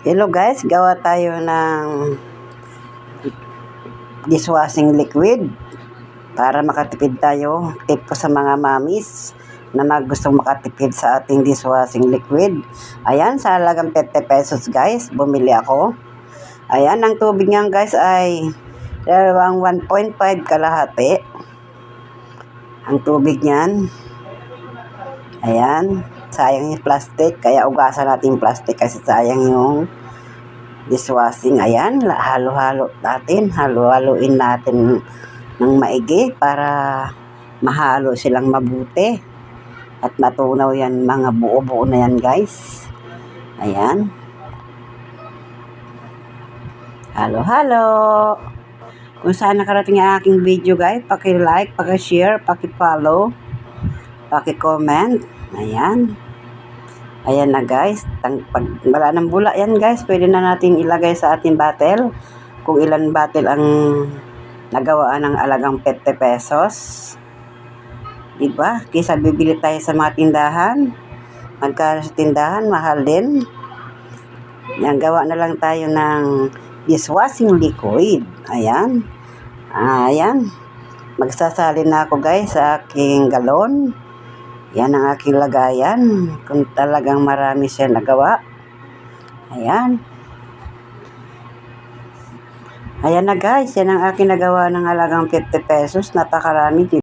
Hello guys, gawa tayo ng dishwashing liquid para makatipid tayo. Tip ko sa mga mamis na gustong makatipid sa ating dishwashing liquid. Ayan, sa halagang 50 pesos guys, bumili ako. Ayan, ang tubig niyan guys ay 1.5 kalahati. Ang tubig niyan. Ayan, sayang yung plastic, kaya ugasan natin yung plastic kasi sayang yung dishwashing. Ayan, halo-halo natin, halo-haloin natin ng maigi para mahalo silang mabuti at matunaw yan, mga buo-buo na yan guys. Ayan, halo-halo. Kung saan nakarating ang aking video guys, paki-like, paki-share, paki-follow, paki-comment. Ayan. Ayan na guys. Pag wala ng bula yan guys, pwede na natin ilagay sa ating bottle. Kung ilan bottle ang nagawaan ng alagang 50 pesos. Diba? Kaysa bibili tayo sa mga tindahan. Magkano sa tindahan? Mahal din. Yan, gawa na lang tayo ng dishwashing liquid. Ayan. Ayan. Magsasalin na ako guys sa aking galon. Yan ang aking lagayan. Kung talagang marami siya nagawa. Ayan. Ayan na guys. Yan ang aking nagawa ng halagang 50 pesos. Napakarami.